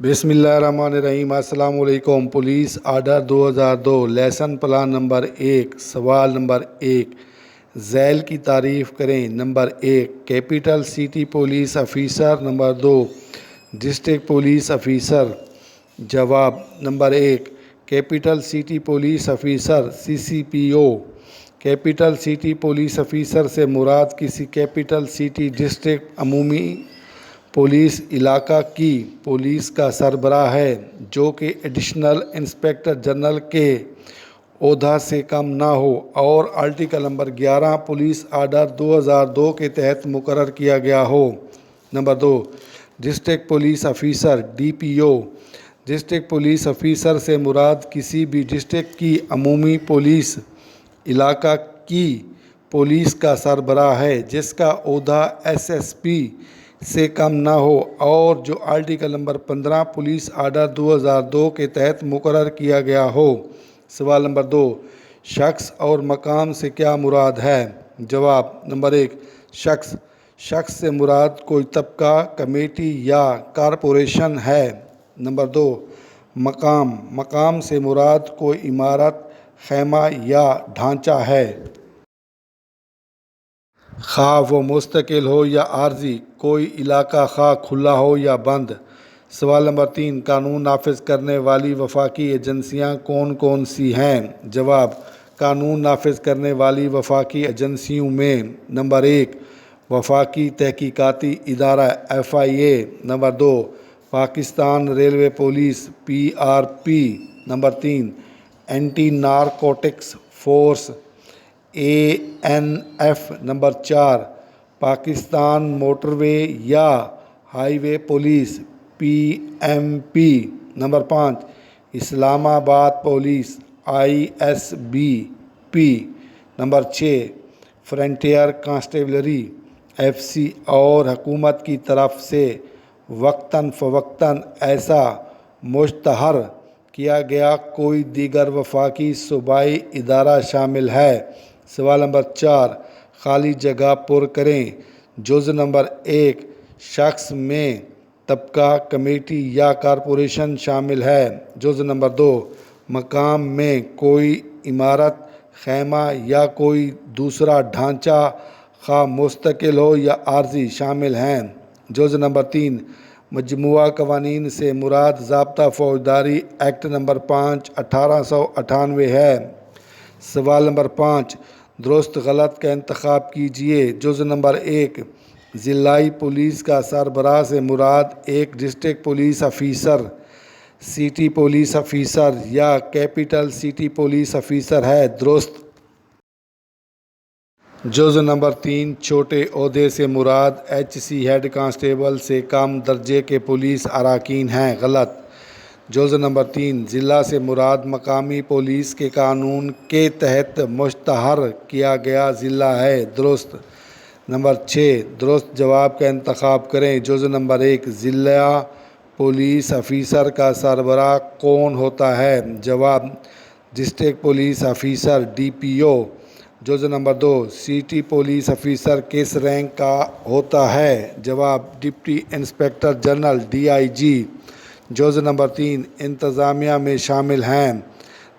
بسم اللہ الرحمن الرحیم۔ السلام علیکم۔ Police order 2002 lesson plan number 1 سوال نمبر 1 ذیل کی تعریف کریں۔ Number 1 capital city police officer. Number 2 district police officer. جواب: number 1 capital city police officer CCPO۔ Capital city police officer سے مراد کسی کیپٹل سٹی ڈسٹرکٹ عمومی پولیس علاقہ کی پولیس کا سربراہ ہے، جو کہ ایڈیشنل انسپکٹر جنرل کے عہدہ سے کم نہ ہو اور آرٹیکل نمبر 11 پولیس آرڈر 2002 کے تحت مقرر کیا گیا ہو۔ Number 2 district police officer DPO۔ District police officer سے مراد کسی بھی ڈسٹرکٹ کی عمومی پولیس علاقہ کی پولیس کا سربراہ ہے، جس کا عہدہ SSP سے کم نہ ہو اور جو آرٹیکل نمبر 15 پولیس آرڈر 2002 کے تحت مقرر کیا گیا ہو۔ سوال نمبر 2 شخص اور مقام سے کیا مراد ہے؟ جواب: نمبر 1 شخص سے مراد کوئی طبقہ، کمیٹی یا کارپوریشن ہے۔ نمبر 2 مقام سے مراد کوئی عمارت، خیمہ یا ڈھانچہ ہے، خواہ وہ مستقل ہو یا عارضی، کوئی علاقہ خواہ کھلا ہو یا بند۔ سوال نمبر 3 قانون نافذ کرنے والی وفاقی ایجنسیاں کون کون سی ہیں؟ جواب: قانون نافذ کرنے والی وفاقی ایجنسیوں میں نمبر 1 وفاقی تحقیقاتی ادارہ FIA۔ Number 2 Pakistan railway police PRP۔ Number 3 anti narcotics force ANF۔ Number 4 Pakistan motorway یا highway police PMP۔ Number 5 Islamabad police ISBP۔ Number 6 frontier constabulary FC اور حکومت کی طرف سے وقتاً فوقتاً ایسا مشتہر کیا گیا کوئی دیگر وفاقی صوبائی ادارہ شامل ہے۔ سوال نمبر 4 خالی جگہ پر کریں۔ جزء نمبر 1 شخص میں طبقہ، کمیٹی یا کارپوریشن شامل ہے۔ جزء نمبر 2 مقام میں کوئی عمارت، خیمہ یا کوئی دوسرا ڈھانچہ، خواہ مستقل ہو یا عارضی شامل ہیں۔ جزء نمبر 3 مجموعہ قوانین سے مراد ضابطہ فوجداری ایکٹ نمبر 5 1898 ہے۔ سوال نمبر 5 درست غلط کا انتخاب کیجیے۔ جزء نمبر 1 ضلعی پولیس کا سربراہ سے مراد ایک district police officer, city police officer یا کیپٹل سٹی پولیس آفیسر ہے، درست۔ جزء نمبر 3 چھوٹے عہدے سے مراد HC ہیڈ کانسٹیبل سے کم درجے کے پولیس اراکین ہیں، غلط۔ جزء نمبر 3 ضلع سے مراد مقامی پولیس کے قانون کے تحت مشتہر کیا گیا ضلع ہے، درست۔ نمبر 6 درست جواب کا انتخاب کریں۔ جزء نمبر 1 ضلع پولیس آفیسر کا سربراہ کون ہوتا ہے؟ جواب: ڈسٹرکٹ پولیس آفیسر DPO۔ جزء نمبر 2 سٹی پولیس آفیسر کس رینک کا ہوتا ہے؟ جواب: ڈپٹی انسپکٹر جنرل DIG۔ جزء نمبر 3 انتظامیہ میں شامل ہیں۔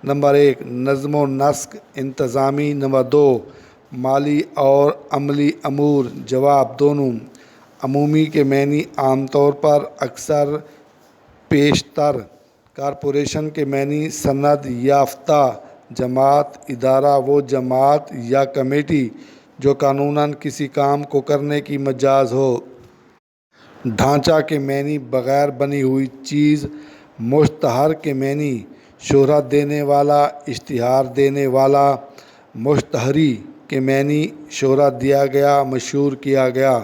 نمبر 1 نظم و نسق انتظامی۔ نمبر 2 مالی اور عملی امور۔ جواب: دونوں۔ عمومی کے معنی عام طور پر اکثر پیشتر، کارپوریشن کے معنی سند یافتہ جماعت، ادارہ وہ جماعت یا کمیٹی جو قانوناً کسی کام کو کرنے کی مجاز ہو۔ ڈھانچہ کے معنی بغیر بنی ہوئی چیز۔ مشتہر کے معنی شہرت دینے والا، اشتہار دینے والا۔ مشتہری کے معنی شہرت دیا گیا، مشہور کیا گیا۔